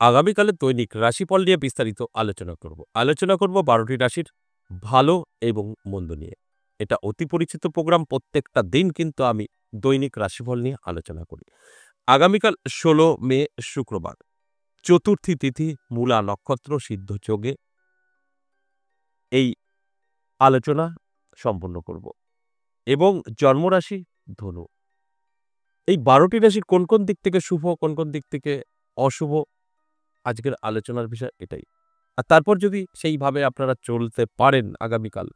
আগামীকালের দৈনিক রাশিফল নিয়ে বিস্তারিত আলোচনা করব ১২টি রাশির ভালো এবং মন্দ নিয়ে। এটা অতি পরিচিত প্রোগ্রাম। প্রত্যেকটা দিন কিন্তু আমি দৈনিক রাশিফল নিয়ে আলোচনা করি। আগামীকাল ১৬ মে শুক্রবার, চতুর্থী তিথি, মূলা নক্ষত্র, সিদ্ধ যোগে এই আলোচনা সম্পন্ন করব এবং জন্মরাশি ধনু। এই ১২টি রাশির কোন দিক থেকে শুভ, কোন দিক থেকে অশুভ, আজকের আলোচনার বিষয় এটাই। আর তারপর যদি সেইভাবে আপনারা চলতে পারেন আগামীকাল,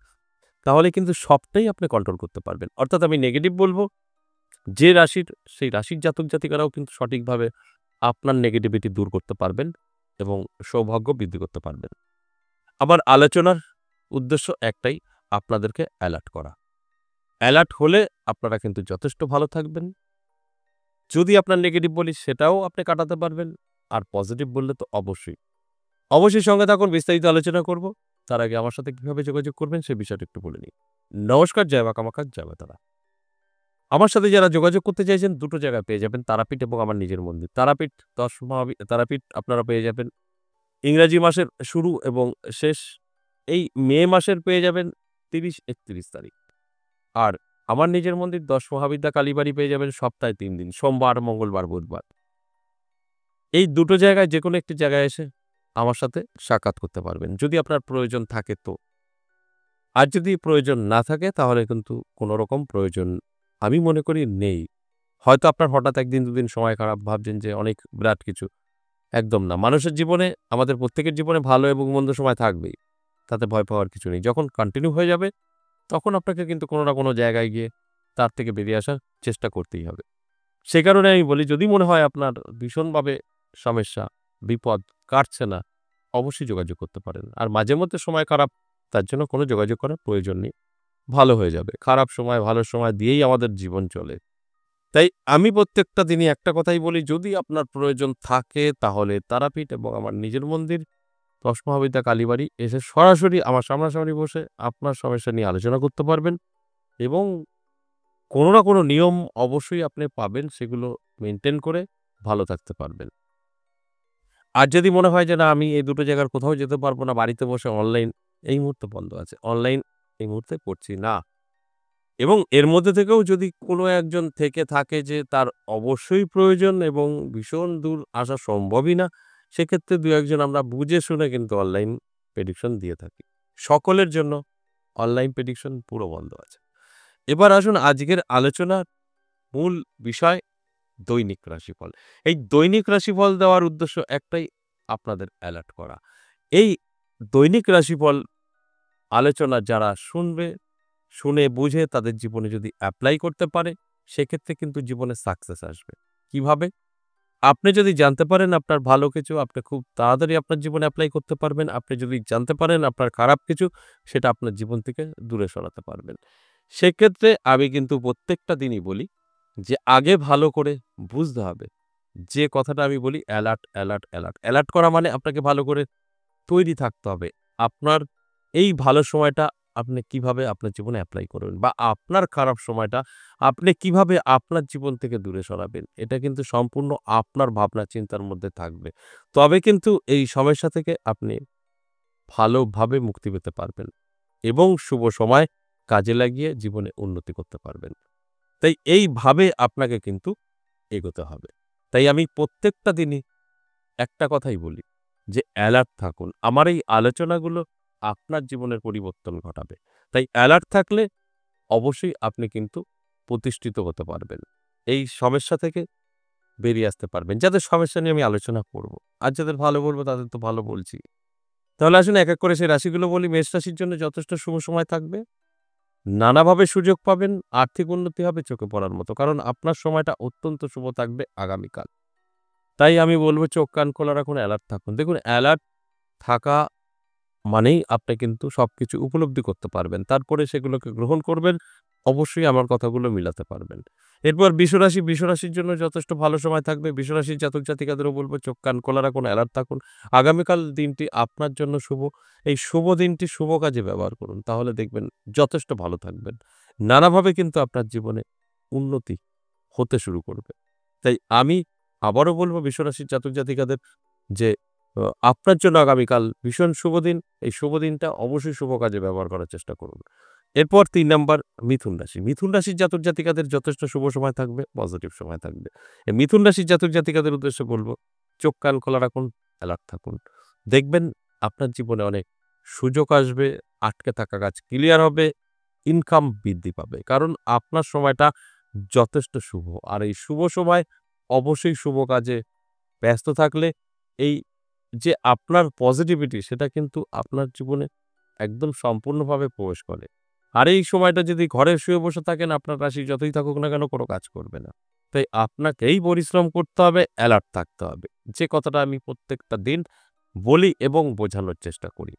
তাহলে কিন্তু সবটাই আপনি কন্ট্রোল করতে পারবেন। অর্থাৎ আমি নেগেটিভ বলব, যে রাশির সেই রাশির জাতক-জাতিকারাও কিন্তু সঠিকভাবে আপনার নেগেটিভিটি দূর করতে পারবেন এবং সৌভাগ্য বৃদ্ধি করতে পারবেন। আমার আলোচনার উদ্দেশ্য একটাই, আপনাদেরকে অ্যালার্ট করা। অ্যালার্ট হলে আপনারা কিন্তু যথেষ্ট ভালো থাকবেন। যদি আপনার নেগেটিভ বলি সেটাও আপনি কাটাতে পারবেন। আর পজিটিভ বললে তো অবশ্যই সঙ্গে থাকুন, বিস্তারিত আলোচনা করব। তার আগে আমার সাথে কিভাবে যোগাযোগ করবেন সে বিষয়টা একটু বলে নিই। নমস্কার, জয় মা কামাখ্যা, জয় মা তারা। আমার সাথে যারা যোগাযোগ করতে চাইছেন, দুটো জায়গায় পেয়ে যাবেন, তারাপীঠ এবং আমার নিজের মন্দির। তারাপীঠ আপনারা পেয়ে যাবেন ইংরাজি মাসের শুরু এবং শেষ, এই মে মাসের পেয়ে যাবেন ৩০-৩১ তারিখ। আর আমার নিজের মন্দির ১০ মহাবিদ্যা কালীবাড়ি পেয়ে যাবেন সপ্তাহে ৩ দিন, সোমবার, মঙ্গলবার, বুধবার। এই দুটো জায়গায় যেকোনো একটি জায়গায় এসে আমার সাথে সাক্ষাৎ করতে পারবেন, যদি আপনার প্রয়োজন থাকে তো। আর যদি প্রয়োজন না থাকে তাহলে কিন্তু কোনো রকম প্রয়োজন আমি মনে করি নেই। হয়তো আপনার হঠাৎ ১ দিন ২ দিন সময় খারাপ, ভাবছেন যে অনেক বিরাট কিছু। একদম না। মানুষের জীবনে, আমাদের প্রত্যেকের জীবনে ভালো এবং মন্দ সময় থাকবেই। তাতে ভয় পাওয়ার কিছু নেই। যখন কন্টিনিউ হয়ে যাবে তখন আপনাকে কিন্তু কোনো না কোনো জায়গায় গিয়ে তার থেকে বেরিয়ে আসার চেষ্টা করতেই হবে। সে কারণে আমি বলি, যদি মনে হয় আপনার ভীষণভাবে সমস্যা, বিপদ কাটছে না, অবশ্যই যোগাযোগ করতে পারেন। আর মাঝে মধ্যে সময় খারাপ, তার জন্য কোনো যোগাযোগ করার প্রয়োজন নেই। ভালো হয়ে যাবে। খারাপ সময়, ভালো সময় দিয়েই আমাদের জীবন চলে। তাই আমি প্রত্যেকটা দিনই একটা কথাই বলি, যদি আপনার প্রয়োজন থাকে তাহলে তারাপীঠ এবং আমার নিজের মন্দির ১০ মহাবিদ্যা কালীবাড়ি এসে সরাসরি আমার সামনাসামনি বসে আপনার সমস্যা নিয়ে আলোচনা করতে পারবেন এবং কোনো না কোনো নিয়ম অবশ্যই আপনি পাবেন, সেগুলো মেইনটেইন করে ভালো থাকতে পারবেন। আর যদি মনে হয় যে না, আমি এই দুটো জায়গার কোথাও যেতে পারবো না, বাড়িতে বসে অনলাইন এই মুহূর্তে বন্ধ আছে। অনলাইন এই মুহূর্তে করছি না। এবং এর মধ্যে থেকেও যদি কোনো একজন থেকে থাকে যে তার অবশ্যই প্রয়োজন এবং ভীষণ দূর আসা সম্ভবই না, সেক্ষেত্রে ২-১ জন আমরা বুঝে শুনে কিন্তু অনলাইন প্রেডিকশন দিয়ে থাকি। সকলের জন্য অনলাইন প্রেডিকশন পুরো বন্ধ আছে। এবার আসুন আজকের আলোচনার মূল বিষয়, দৈনিক রাশিফল। এই দৈনিক রাশিফল দেওয়ার উদ্দেশ্য একটাই, আপনাদের অ্যালার্ট করা। এই দৈনিক রাশিফল আলোচনা যারা শুনবে, শুনে বুঝে তাদের জীবনে যদি এপ্লাই করতে পারে, সেক্ষেত্রে কিন্তু জীবনে সাকসেস আসবে। কিভাবে? আপনি যদি জানতে পারেন আপনার ভালো কিছু, আপনি খুব তাড়াতাড়ি আপনার জীবনে এপ্লাই করতে পারবেন। আপনি যদি জানতে পারেন আপনার খারাপ কিছু, সেটা আপনার জীবন থেকে দূরে সরাতে পারবেন। সেক্ষেত্রে আমি কিন্তু প্রত্যেকটা দিনই বলি যে আগে ভালো করে বুঝতে হবে। যে কথাটা আমি বলি, অ্যালার্ট, অ্যালার্ট, অ্যালার্ট। অ্যালার্ট করা মানে আপনাকে ভালো করে তৈরি থাকতে হবে। আপনার এই ভালো সময়টা আপনি কিভাবে আপনার জীবনে এপ্লাই করবেন বা আপনার খারাপ সময়টা আপনি কিভাবে আপনার জীবন থেকে দূরে সরাবেন, এটা কিন্তু সম্পূর্ণ আপনার ভাবনা চিন্তার মধ্যে থাকবে। তবে কিন্তু এই সমস্যা থেকে আপনি ভালোভাবে মুক্তি পেতে পারবেন এবং শুভ সময় কাজে লাগিয়ে জীবনে উন্নতি করতে পারবেন। তাই এইভাবে আপনাকে কিন্তু এগোতে হবে। তাই আমি প্রত্যেকটা দিনই একটা কথাই বলি যে অ্যালার্ট থাকুন। আমার এই আলোচনাগুলো আপনার জীবনের পরিবর্তন ঘটাবে। তাই অ্যালার্ট থাকলে অবশ্যই আপনি কিন্তু প্রতিষ্ঠিত হতে পারবেন। এই সমস্যা থেকে বেরিয়ে আসতে পারবেন। যাদের সমস্যা নিয়ে আমি আলোচনা করব। আর যাদের ভালো বলব তাদের তো ভালো বলছি। তাহলে আসুন এক, এক করে সেই রাশিগুলো বলি। মেষ রাশির জন্য যথেষ্ট শুভ সময় থাকবে। নানাভাবে সুযোগ পাবেন, আর্থিক উন্নতি হবে চোখে পড়ার মতো। কারণ আপনার সময়টা অত্যন্ত শুভ থাকবে আগামীকাল। তাই আমি বলব চোখ কান খোলা রাখুন, অ্যালার্ট থাকুন। দেখুন, অ্যালার্ট থাকা মানেই আপনি কিন্তু সবকিছু উপলব্ধি করতে পারবেন। তারপরে সেগুলোকে গ্রহণ করবেন। অবশ্যই আমার কথাগুলো মিলাতে পারবেন। এরপর বৃষরাশির জন্য যথেষ্ট ভালো সময় থাকবে। বৃষরাশির জাতক-জাতিকাদেরও বলব চোখ কান খোলা রাখুন, অ্যালার্ট থাকুন। আগামীকাল দিনটি আপনার জন্য শুভ। এই শুভ দিনটি শুভ কাজে ব্যবহার করুন। তাহলে দেখবেন যথেষ্ট ভালো থাকবেন। নানাভাবে কিন্তু আপনার জীবনে উন্নতি হতে শুরু করবে। তাই আমি আবারও বলব বৃষরাশির জাতক-জাতিকাদের যে আপনার জন্য আগামীকাল ভীষণ শুভ দিন। এই শুভ দিনটা অবশ্যই শুভ কাজে ব্যবহার করার চেষ্টা করুন। এরপর ৩ নাম্বার মিথুন রাশি। মিথুন রাশির জাতক-জাতিকাদের যথেষ্ট শুভ সময় থাকবে, পজিটিভ সময় থাকবে। এই মিথুন রাশির জাতক-জাতিকাদের উদ্দেশ্যে বলব, চোখ কান খোলা রাখুন, অ্যালার্ট থাকুন। দেখবেন আপনার জীবনে অনেক সুযোগ আসবে, আটকে থাকা কাজ ক্লিয়ার হবে, ইনকাম বৃদ্ধি পাবে। কারণ আপনার সময়টা যথেষ্ট শুভ। আর এই শুভ সময় অবশ্যই শুভ কাজে ব্যস্ত থাকলে এই যে আপনার পজিটিভিটি সেটা কিন্তু আপনার জীবনে একদম সম্পূর্ণভাবে প্রবেশ করে। আর এই সময়টা যদি ঘরে শুয়ে বসে থাকেন আপনার রাশি যতই থাকুক না কেন কোনো কাজ করবে না। তাই আপনাকেই পরিশ্রম করতে হবে, অ্যালার্ট থাকতে হবে। যে কথাটা আমি প্রত্যেকটা দিন বলি এবং বোঝানোর চেষ্টা করি।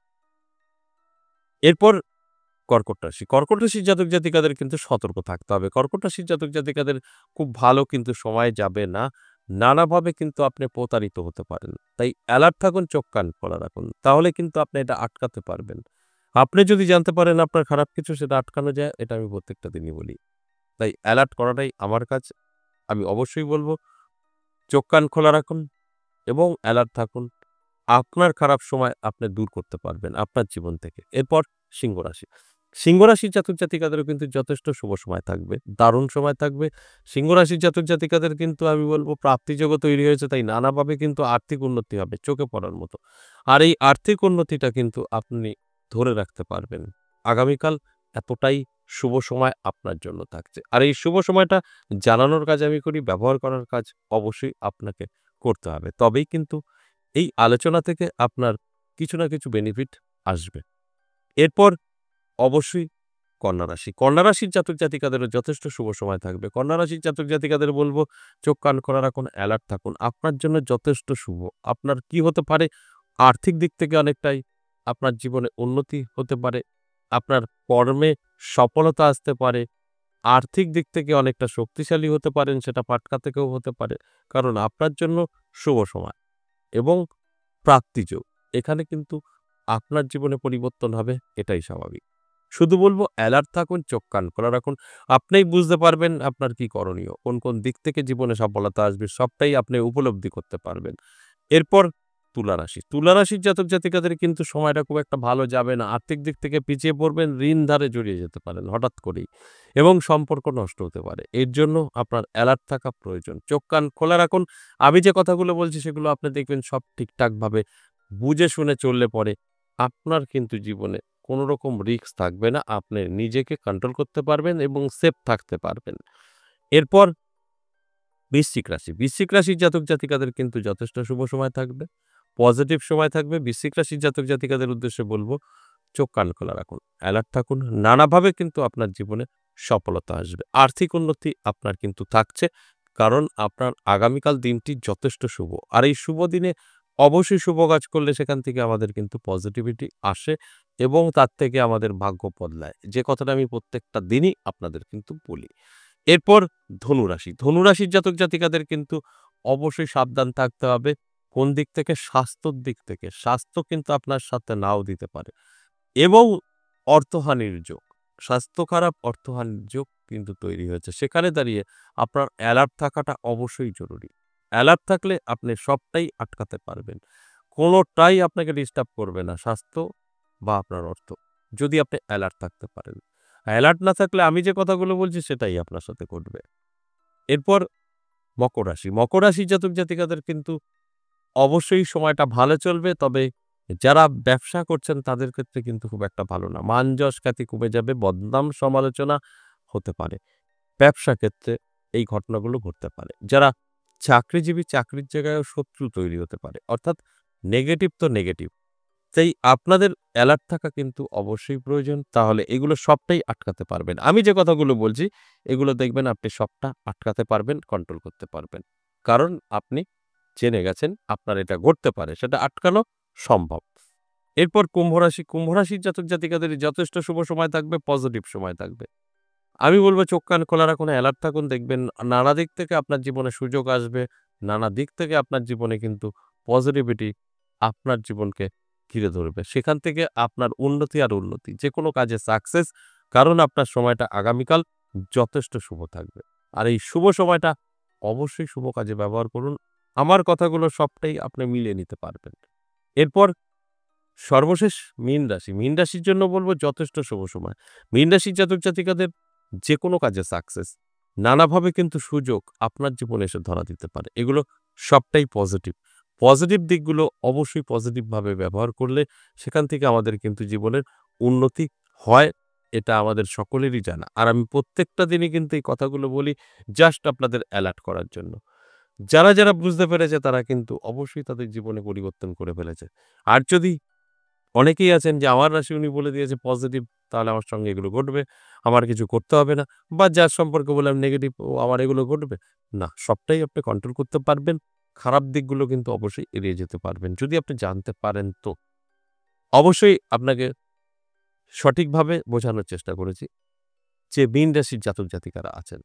এরপর কর্কট রাশি। কর্কট রাশির জাতক-জাতিকাদের কিন্তু সতর্ক থাকতে হবে। কর্কট রাশির জাতক-জাতিকাদের খুব ভালো কিন্তু সময় যাবে না। নানাভাবে কিন্তু আপনি প্রতারিত হতে পারেন। তাই অ্যালার্ট থাকুন, চোখ কান খোলা রাখুন। তাহলে কিন্তু আপনি এটা আটকাতে পারবেন। আপনি যদি জানতে পারেন আপনার খারাপ কিছু সেটা আটকানো যায়, এটা আমি প্রত্যেকটা দিনই বলি। তাই অ্যালার্ট করাটাই আমার কাজ। আমি অবশ্যই বলব, চোখ কান খোলা রাখুন এবং অ্যালার্ট থাকুন। আপনার খারাপ সময় আপনি দূর করতে পারবেন আপনার জীবন থেকে। এরপর সিংহ রাশি। সিংহ রাশির জাতক-জাতিকাদেরও কিন্তু যথেষ্ট শুভ সময় থাকবে, দারুণ সময় থাকবে। সিংহ রাশির জাতক-জাতিকাদের কিন্তু আমি বলব প্রাপ্তিযোগও তৈরি হয়েছে, তাই নানাভাবে কিন্তু আর্থিক উন্নতি হবে চোখে পড়ার মতো। আর এই আর্থিক উন্নতিটা কিন্তু আপনি ধরে রাখতে পারবেন। আগামীকাল এতটাই শুভ সময় আপনার জন্য থাকছে। আর এই শুভ সময়টা জানানোর কাজ আমি করি, ব্যবহার করার কাজ অবশ্যই আপনাকে করতে হবে। তবেই কিন্তু এই আলোচনা থেকে আপনার কিছু না কিছু বেনিফিট আসবে। এরপর অবশ্যই কন্যা রাশি। কন্যা রাশির জাতক-জাতিকাদেরও যথেষ্ট শুভ সময় থাকবে। কন্যা রাশির জাতক-জাতিকাদের বলব, চোখ কান খোলা রাখুন, অ্যালার্ট থাকুন। আপনার জন্য যথেষ্ট শুভ। আপনার কি হতে পারে? আর্থিক দিক থেকে অনেকটাই আপনার জীবনে উন্নতি হতে পারে। আপনার কর্মে সফলতা আসতে পারে। আর্থিক দিক থেকে অনেকটা শক্তিশালী হতে পারেন, সেটা ফাটকা থেকেও হতে পারে। কারণ আপনার জন্য শুভ সময় এবং প্রাপ্তিযোগ। এখানে কিন্তু আপনার জীবনে পরিবর্তন হবে, এটাই স্বাভাবিক। শুধু বলবো অ্যালার্ট থাকুন, চোখ কান খোলা রাখুন। আপনিই বুঝতে পারবেন আপনার কি করণীয়। কোন, কোন দিক থেকে জীবনে সফলতা আসবে সবটাই আপনি উপলব্ধি করতে পারবেন। এরপর তুলা রাশি। তুলা রাশির জাতক-জাতিকাদের কিন্তু সময়টা খুব একটা ভালো যাবে না। আর্থিক দিক থেকে পিছিয়ে পড়বেন, ঋণ ধারে জড়িয়ে যেতে পারেন হঠাৎ করেই এবং সম্পর্ক নষ্ট হতে পারে। এর জন্য আপনার অ্যালার্ট থাকা প্রয়োজন। চোখ কান খোলা রাখুন। আমি যে কথাগুলো বলছি সেগুলো আপনি দেখবেন সব ঠিকঠাকভাবে বুঝে শুনে চললে পরে আপনার কিন্তু জীবনে কোনো রকম রিস্ক থাকবে না। আপনি নিজেকে কন্ট্রোল করতে পারবেন এবং সেফ থাকতে পারবেন। এরপর বৃশ্চিক রাশি। বৃশ্চিক রাশির জাতক-জাতিকাদের কিন্তু যথেষ্ট শুভ সময় থাকবে, পজিটিভ সময় থাকবে। বৃশ্চিক রাশির জাতক-জাতিকাদের উদ্দেশ্যে বলব, চোখ কান খোলা রাখুন, অ্যালার্ট থাকুন। নানাভাবে কিন্তু আপনার জীবনে সফলতা আসবে। আর্থিক উন্নতি আপনার কিন্তু থাকছে। কারণ আপনার আগামীকাল দিনটি যথেষ্ট শুভ। আর এই শুভ দিনে অবশ্যই শুভ কাজ করলে সেখান থেকে আমাদের কিন্তু পজিটিভিটি আসে এবং তার থেকে আমাদের ভাগ্য বদলায়। যে কথাটা আমি প্রত্যেকটা দিনই আপনাদের কিন্তু বলি। এরপর ধনুরাশি। ধনুরাশির জাতক-জাতিকাদের কিন্তু অবশ্যই সাবধান থাকতে হবে। কোন দিক থেকে? স্বাস্থ্যর দিক থেকে। স্বাস্থ্য কিন্তু আপনার সাথে নাও দিতে পারে এবং অর্থহানির যোগ। স্বাস্থ্য খারাপ, অর্থহানির যোগ কিন্তু তৈরি হয়েছে। সেখানে দাঁড়িয়ে আপনার অ্যালার্ট থাকাটা অবশ্যই জরুরি। অ্যালার্ট থাকলে আপনি সবটাই আটকাতে পারবেন। কোনটাই আপনাকে ডিস্টার্ব করবে না, স্বাস্থ্য বা আপনার অর্থ। যদি আপনি অ্যালার্ট থাকতে পারেন। অ্যালার্ট না থাকলে আমি যে কথাগুলো বলছি সেটাই আপনার সাথে ঘটবে। এরপর মকর রাশি। মকর রাশির জাতক-জাতিকাদের কিন্তু অবশ্যই সময়টা ভালো চলবে। তবে যারা ব্যবসা করছেন তাদের ক্ষেত্রে কিন্তু খুব একটা ভালো না। মান যশ খ্যাতি কমে যাবে, বদনাম সমালোচনা হতে পারে। ব্যবসা ক্ষেত্রে এই ঘটনাগুলো ঘটতে পারে। যারা চাকরিজীবী চাকরির জায়গায়ও শত্রু তৈরি হতে পারে। অর্থাৎ নেগেটিভ তো নেগেটিভ। তাই আপনাদের অ্যালার্ট থাকা কিন্তু অবশ্যই প্রয়োজন। তাহলে এগুলো সবটাই আটকাতে পারবেন। আমি যে কথাগুলো বলছি এগুলো দেখবেন আপনি সবটা আটকাতে পারবেন, কন্ট্রোল করতে পারবেন। কারণ আপনি জেনে গেছেন আপনার এটা ঘটতে পারে। সেটা আটকানো সম্ভব। এরপর কুম্ভ রাশি। কুম্ভ রাশির জাতক-জাতিকাদের যথেষ্ট শুভ সময় থাকবে, পজিটিভ সময় থাকবে। আমি বলব চোখ কান খোলা রাখুন, অ্যালার্ট থাকুন। দেখবেন নানা দিক থেকে আপনার জীবনে সুযোগ আসবে। নানা দিক থেকে আপনার জীবনে কিন্তু পজিটিভিটি আপনার জীবনকে ঘিরে ধরবে। সেখান থেকে আপনার উন্নতি আর উন্নতি। যেকোনো কাজে সাকসেস। কারণ আপনার সময়টা আগামীকাল যথেষ্ট শুভ থাকবে। আর এই শুভ সময়টা অবশ্যই শুভ কাজে ব্যবহার করুন। আমার কথাগুলো সবটাই আপনি মিলিয়ে নিতে পারবেন। এরপর সর্বশেষ মীন রাশি। মীন রাশির জন্য বলব যথেষ্ট শুভ সময়। মীন রাশির জাতক-জাতিকাদের যেকোনো কাজে সাকসেস, নানাভাবে কিন্তু সুযোগ আপনার জীবনে এসে ধরা দিতে পারে। এগুলো সবটাই পজিটিভ। পজিটিভ দিকগুলো অবশ্যই পজিটিভভাবে ব্যবহার করলে সেখান থেকে আমাদের কিন্তু জীবনের উন্নতি হয়। এটা আমাদের সকলেরই জানা। আর আমি প্রত্যেকটা দিনই কিন্তু এই কথাগুলো বলি জাস্ট আপনাদের এলার্ট করার জন্য। যারা বুঝতে পেরেছে তারা কিন্তু অবশ্যই তাদের জীবনে পরিবর্তন করে ফেলেছে। আর যদি অনেকেই আছেন যে আমার রাশি উনি বলে দিয়েছে পজিটিভ, তাহলে আমার সঙ্গে এগুলো ঘটবে। আমার কিছু করতে হবে না। বা যার সম্পর্কে বললাম নেগেটিভ, ও আমার এগুলো ঘটবে। না, সবটাই আপনি কন্ট্রোল করতে পারবেন। খারাপ দিকগুলো কিন্তু অবশ্যই এড়িয়ে যেতে পারবেন। যদি আপনি জানতে পারেন তো। অবশ্যই আপনাকে সঠিকভাবে বোঝানোর চেষ্টা করেছি যে মীন রাশির জাতক-জাতিকারা আছেন।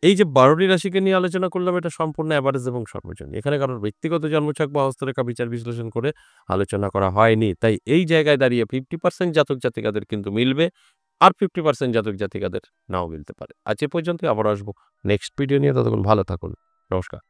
এই যে ১২ টি রাশিকে নিয়ে আলোচনা করলাম এটা সম্পূর্ণ এভারেজ এবং সর্বজনীন। এখানে কারোর ব্যক্তিগত জন্মছক বা হস্তরেখা বিচার বিশ্লেষণ করে আলোচনা করা হয়নি। তাই এই জায়গায় দাঁড়িয়ে 50% জাতক-জাতিকাদের কিন্তু মিলবে। আর 50% জাতক-জাতিকাদের নাও মিলতে পারে। আজ এ পর্যন্তই, আবারও আসবো নেক্সট ভিডিও নিয়ে। ততক্ষণ ভালো থাকুন। নমস্কার।